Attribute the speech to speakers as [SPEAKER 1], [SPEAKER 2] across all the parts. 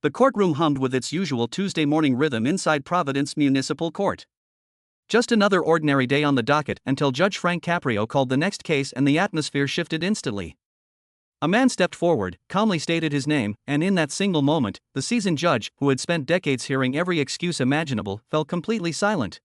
[SPEAKER 1] The courtroom hummed with its usual Tuesday morning rhythm inside Providence Municipal Court. Just another ordinary day on the docket until Judge Frank Caprio called the next case and the atmosphere shifted instantly. A man stepped forward, calmly stated his name, and in that single moment, the seasoned judge, who had spent decades hearing every excuse imaginable, fell completely silent.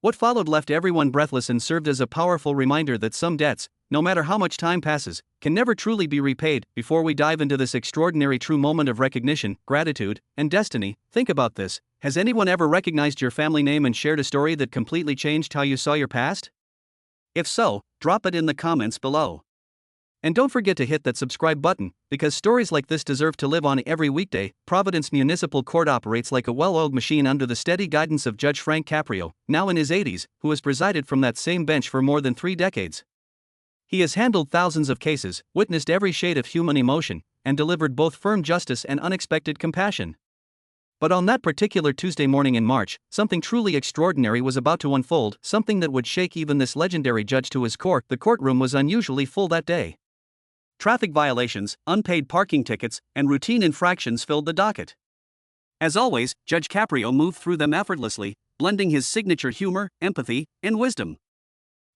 [SPEAKER 1] What followed left everyone breathless and served as a powerful reminder that some debts, no matter how much time passes, can never truly be repaid. Before we dive into this extraordinary true moment of recognition, gratitude, and destiny, think about this. Has anyone ever recognized your family name and shared a story that completely changed how you saw your past? If so, drop it in the comments below. And don't forget to hit that subscribe button, because stories like this deserve to live on every weekday. Providence Municipal Court operates like a well-oiled machine under the steady guidance of Judge Frank Caprio, now in his 80s, who has presided from that same bench for more than 3 decades. He has handled thousands of cases, witnessed every shade of human emotion, and delivered both firm justice and unexpected compassion. But on that particular Tuesday morning in March, something truly extraordinary was about to unfold, something that would shake even this legendary judge to his core. The courtroom was unusually full that day. Traffic violations, unpaid parking tickets, and routine infractions filled the docket. As always, Judge Caprio moved through them effortlessly, blending his signature humor, empathy, and wisdom.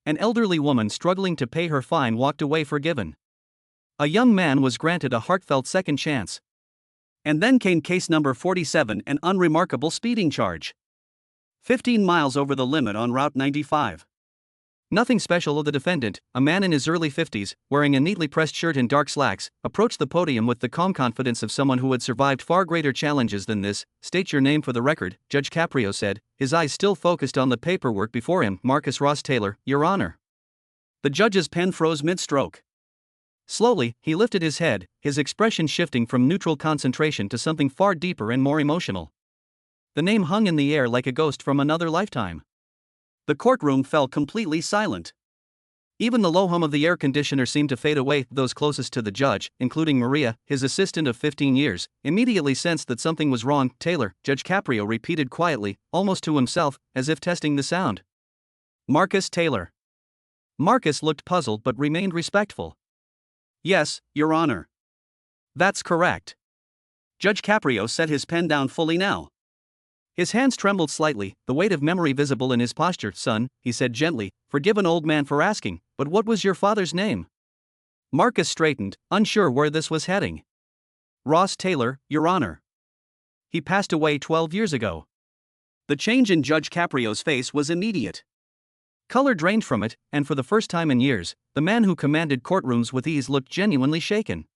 [SPEAKER 1] An elderly woman struggling to pay her fine walked away forgiven. A young man was granted a heartfelt second chance. And then came case number 47, an unremarkable speeding charge. 15 miles over the limit on Route 95. Nothing special. The defendant, a man in his early 50s, wearing a neatly pressed shirt and dark slacks, approached the podium with the calm confidence of someone who had survived far greater challenges than this. State your name for the record, Judge Caprio said, his eyes still focused on the paperwork before him. Marcus Ross Taylor, Your Honor. The judge's pen froze mid-stroke. Slowly, he lifted his head, his expression shifting from neutral concentration to something far deeper and more emotional. The name hung in the air like a ghost from another lifetime. The courtroom fell completely silent. Even the low hum of the air conditioner seemed to fade away. Those closest to the judge, including Maria, his assistant of 15 years, immediately sensed that something was wrong. Taylor, Judge Caprio repeated quietly, almost to himself, as if testing the sound. Marcus Taylor. Marcus looked puzzled but remained respectful. Yes, Your Honor. That's correct. Judge Caprio set his pen down fully now. His hands trembled slightly, the weight of memory visible in his posture. Son, he said gently, forgive an old man for asking, but what was your father's name? Marcus straightened, unsure where this was heading. Ross Taylor, Your Honor. He passed away 12 years ago. The change in Judge Caprio's face was immediate. Color drained from it, and for the first time in years, the man who commanded courtrooms with ease looked genuinely shaken.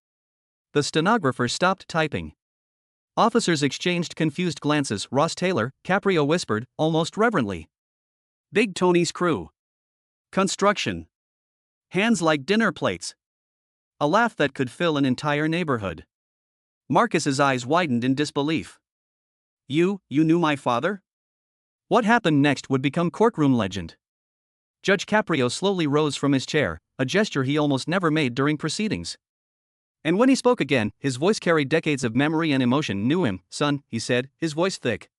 [SPEAKER 1] The stenographer stopped typing. Officers exchanged confused glances. Ross Taylor, Caprio whispered, almost reverently. Big Tony's crew. Construction. Hands like dinner plates. A laugh that could fill an entire neighborhood. Marcus's eyes widened in disbelief. You knew my father? What happened next would become courtroom legend. Judge Caprio slowly rose from his chair, a gesture he almost never made during proceedings. And when he spoke again, his voice carried decades of memory and emotion. Knew him, son, he said, his voice thick.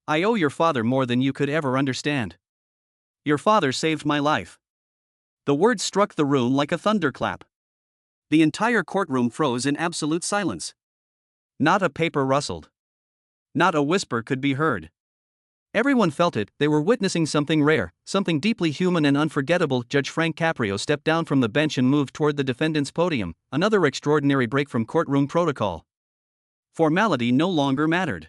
[SPEAKER 1] I owe your father more than you could ever understand. Your father saved my life. The words struck the room like a thunderclap. The entire courtroom froze in absolute silence. Not a paper rustled. Not a whisper could be heard. Everyone felt it. They were witnessing something rare, something deeply human and unforgettable. Judge Frank Caprio stepped down from the bench and moved toward the defendant's podium, another extraordinary break from courtroom protocol. Formality no longer mattered.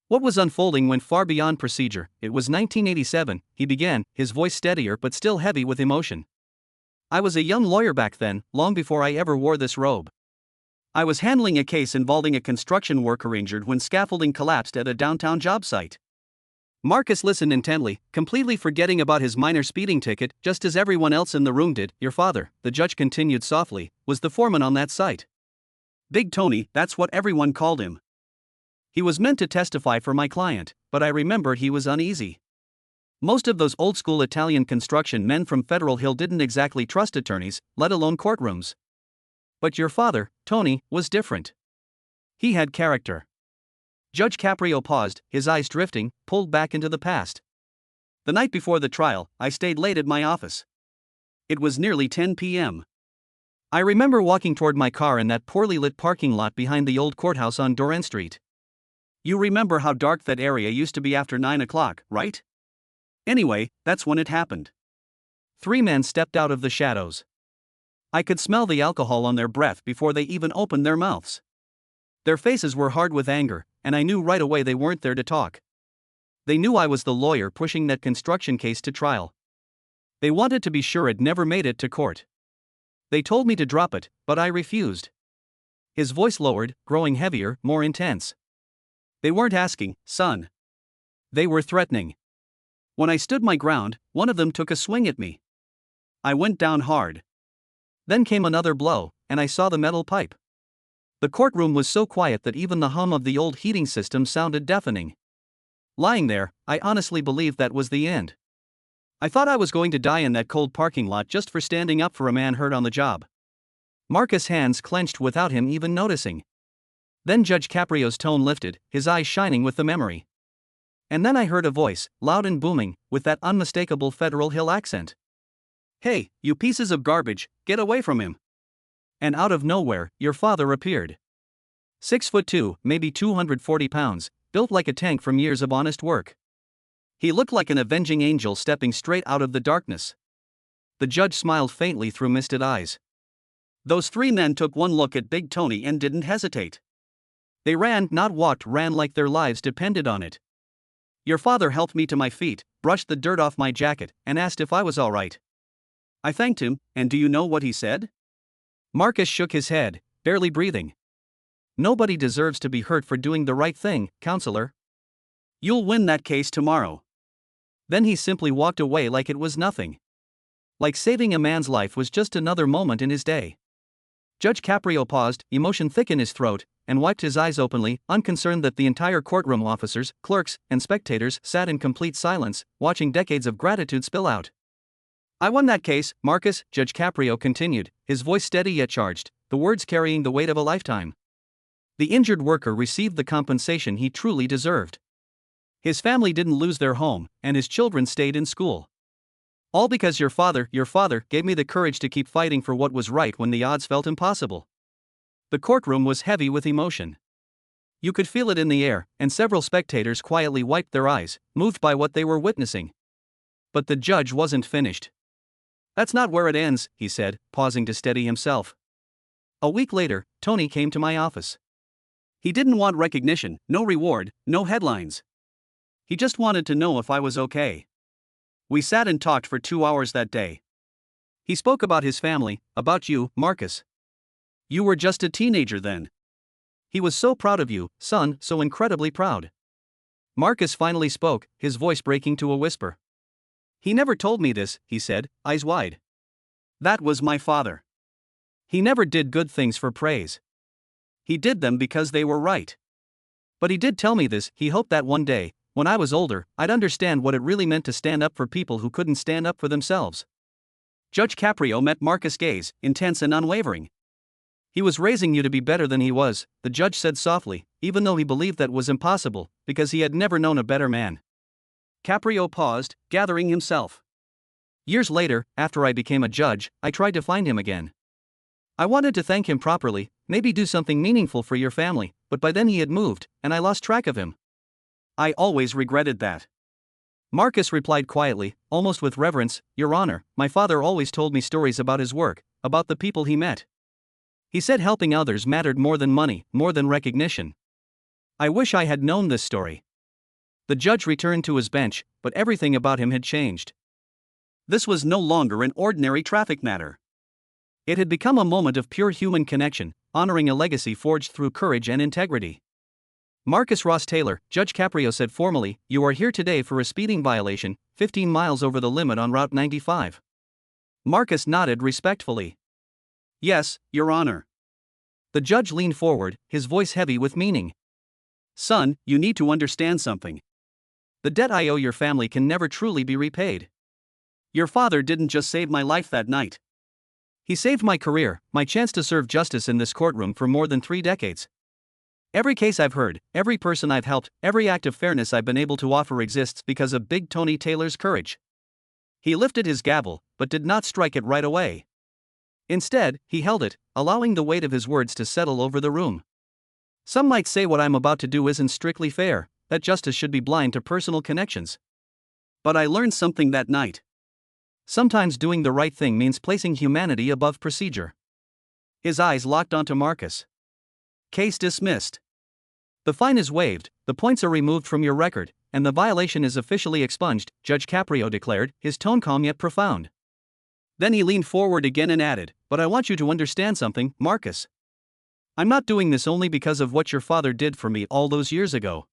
[SPEAKER 1] What was unfolding went far beyond procedure. It was 1987, he began, his voice steadier but still heavy with emotion. I was a young lawyer back then, long before I ever wore this robe. I was handling a case involving a construction worker injured when scaffolding collapsed at a downtown job site. Marcus listened intently, completely forgetting about his minor speeding ticket, just as everyone else in the room did. Your father, the judge continued softly, was the foreman on that site. Big Tony, that's what everyone called him. He was meant to testify for my client, but I remembered he was uneasy. Most of those old-school Italian construction men from Federal Hill didn't exactly trust attorneys, let alone courtrooms. But your father, Tony, was different. He had character. Judge Caprio paused, his eyes drifting, pulled back into the past. The night before the trial, I stayed late at my office. It was nearly 10 p.m. I remember walking toward my car in that poorly lit parking lot behind the old courthouse on Doran Street. You remember how dark that area used to be after 9 o'clock, right? Anyway, that's when it happened. 3 men stepped out of the shadows. I could smell the alcohol on their breath before they even opened their mouths. Their faces were hard with anger, and I knew right away they weren't there to talk. They knew I was the lawyer pushing that construction case to trial. They wanted to be sure it never made it to court. They told me to drop it, but I refused. His voice lowered, growing heavier, more intense. They weren't asking, son. They were threatening. When I stood my ground, one of them took a swing at me. I went down hard. Then came another blow, and I saw the metal pipe. The courtroom was so quiet that even the hum of the old heating system sounded deafening. Lying there, I honestly believed that was the end. I thought I was going to die in that cold parking lot just for standing up for a man hurt on the job. Marcus' hands clenched without him even noticing. Then Judge Caprio's tone lifted, his eyes shining with the memory. And then I heard a voice, loud and booming, with that unmistakable Federal Hill accent. "Hey, you pieces of garbage, get away from him." And out of nowhere, your father appeared. 6'2", maybe 240 pounds, built like a tank from years of honest work. He looked like an avenging angel stepping straight out of the darkness. The judge smiled faintly through misted eyes. Those 3 men took one look at Big Tony and didn't hesitate. They ran, not walked, ran like their lives depended on it. Your father helped me to my feet, brushed the dirt off my jacket, and asked if I was all right. I thanked him, and do you know what he said? Marcus shook his head, barely breathing. "Nobody deserves to be hurt for doing the right thing, counselor. You'll win that case tomorrow." Then he simply walked away like it was nothing. Like saving a man's life was just another moment in his day. Judge Caprio paused, emotion thick in his throat, and wiped his eyes openly, unconcerned that the entire courtroom, officers, clerks, and spectators, sat in complete silence, watching decades of gratitude spill out. "I won that case, Marcus," Judge Caprio continued, his voice steady yet charged, the words carrying the weight of a lifetime. "The injured worker received the compensation he truly deserved. His family didn't lose their home, and his children stayed in school. All because your father, gave me the courage to keep fighting for what was right when the odds felt impossible." The courtroom was heavy with emotion. You could feel it in the air, and several spectators quietly wiped their eyes, moved by what they were witnessing. But the judge wasn't finished. "That's not where it ends," he said, pausing to steady himself. A week later, Tony came to my office. He didn't want recognition, no reward, no headlines. He just wanted to know if I was okay. We sat and talked for 2 hours that day. He spoke about his family, about you, Marcus. You were just a teenager then. He was so proud of you, son, so incredibly proud. Marcus finally spoke, his voice breaking to a whisper. "He never told me this," he said, eyes wide. "That was my father. He never did good things for praise. He did them because they were right. But he did tell me this, he hoped that one day, when I was older, I'd understand what it really meant to stand up for people who couldn't stand up for themselves." Judge Caprio met Marcus' gaze, intense and unwavering. "He was raising you to be better than he was," the judge said softly, even though he believed that was impossible, because he had never known a better man. Caprio paused, gathering himself. "Years later, after I became a judge, I tried to find him again. I wanted to thank him properly, maybe do something meaningful for your family, but by then he had moved, and I lost track of him. I always regretted that." Marcus replied quietly, almost with reverence, "Your Honor, my father always told me stories about his work, about the people he met. He said helping others mattered more than money, more than recognition. I wish I had known this story." The judge returned to his bench, but everything about him had changed. This was no longer an ordinary traffic matter. It had become a moment of pure human connection, honoring a legacy forged through courage and integrity. "Marcus Ross Taylor," Judge Caprio said formally, "you are here today for a speeding violation, 15 miles over the limit on Route 95. Marcus nodded respectfully. "Yes, Your Honor." The judge leaned forward, his voice heavy with meaning. "Son, you need to understand something. The debt I owe your family can never truly be repaid. Your father didn't just save my life that night. He saved my career, my chance to serve justice in this courtroom for more than 3 decades. Every case I've heard, every person I've helped, every act of fairness I've been able to offer exists because of Big Tony Taylor's courage." He lifted his gavel, but did not strike it right away. Instead, he held it, allowing the weight of his words to settle over the room. Some might say what I'm about to do isn't strictly fair, that justice should be blind to personal connections. But I learned something that night. Sometimes doing the right thing means placing humanity above procedure. His eyes locked onto Marcus. Case dismissed. The fine is waived, the points are removed from your record, and the violation is officially expunged, Judge Caprio declared, his tone calm yet profound. Then he leaned forward again and added, "But I want you to understand something, Marcus. I'm not doing this only because of what your father did for me all those years ago."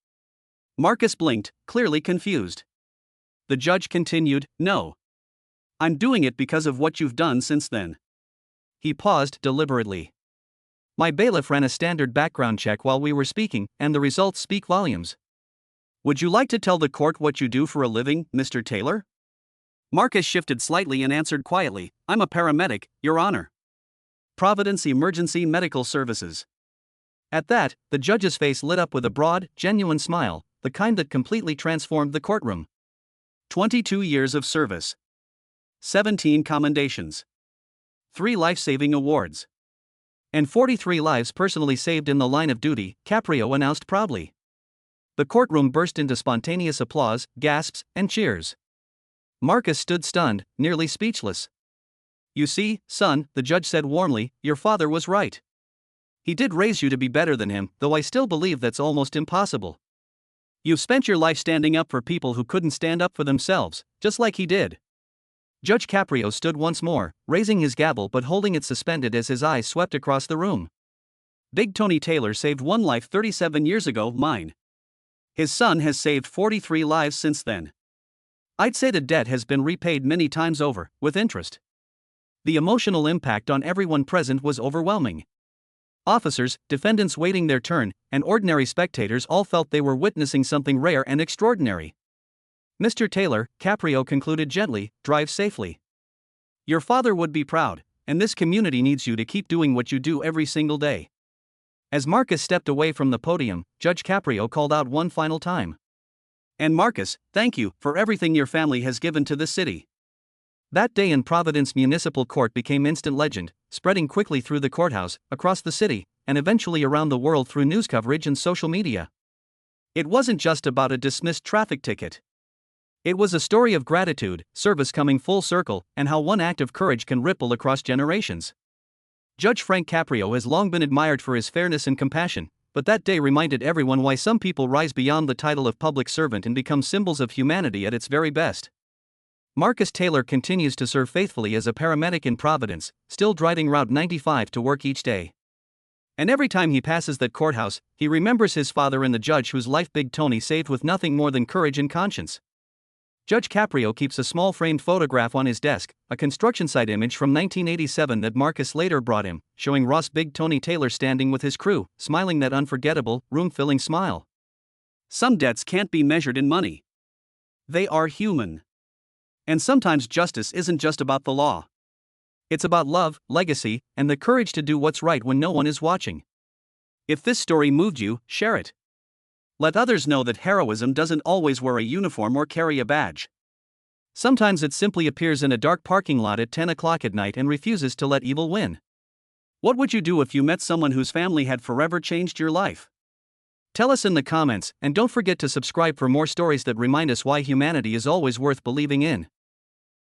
[SPEAKER 1] Marcus blinked, clearly confused. The judge continued, "No. I'm doing it because of what you've done since then." He paused deliberately. "My bailiff ran a standard background check while we were speaking, and the results speak volumes. Would you like to tell the court what you do for a living, Mr. Taylor?" Marcus shifted slightly and answered quietly, "I'm a paramedic, Your Honor. Providence Emergency Medical Services." At that, the judge's face lit up with a broad, genuine smile, the kind that completely transformed the courtroom. 22 years of service. 17 commendations. 3 life-saving awards. And 43 lives personally saved in the line of duty, Caprio announced proudly. The courtroom burst into spontaneous applause, gasps, and cheers. Marcus stood stunned, nearly speechless. "You see, son," the judge said warmly, "your father was right. He did raise you to be better than him, though I still believe that's almost impossible. You've spent your life standing up for people who couldn't stand up for themselves, just like he did." Judge Caprio stood once more, raising his gavel but holding it suspended as his eyes swept across the room. "Big Tony Taylor saved one life 37 years ago, mine. His son has saved 43 lives since then. I'd say the debt has been repaid many times over, with interest." The emotional impact on everyone present was overwhelming. Officers, defendants waiting their turn, and ordinary spectators all felt they were witnessing something rare and extraordinary. "Mr. Taylor," Caprio concluded gently, "drive safely. Your father would be proud, and this community needs you to keep doing what you do every single day." As Marcus stepped away from the podium, Judge Caprio called out one final time. "And Marcus, thank you for everything your family has given to this city." That day in Providence Municipal Court became instant legend, spreading quickly through the courthouse, across the city, and eventually around the world through news coverage and social media. It wasn't just about a dismissed traffic ticket. It was a story of gratitude, service coming full circle, and how one act of courage can ripple across generations. Judge Frank Caprio has long been admired for his fairness and compassion, but that day reminded everyone why some people rise beyond the title of public servant and become symbols of humanity at its very best. Marcus Taylor continues to serve faithfully as a paramedic in Providence, still driving Route 95 to work each day. And every time he passes that courthouse, he remembers his father and the judge whose life Big Tony saved with nothing more than courage and conscience. Judge Caprio keeps a small framed photograph on his desk, a construction site image from 1987 that Marcus later brought him, showing Ross Big Tony Taylor standing with his crew, smiling that unforgettable, room-filling smile. Some debts can't be measured in money. They are human. And sometimes justice isn't just about the law. It's about love, legacy, and the courage to do what's right when no one is watching. If this story moved you, share it. Let others know that heroism doesn't always wear a uniform or carry a badge. Sometimes it simply appears in a dark parking lot at 10 o'clock at night and refuses to let evil win. What would you do if you met someone whose family had forever changed your life? Tell us in the comments, and don't forget to subscribe for more stories that remind us why humanity is always worth believing in.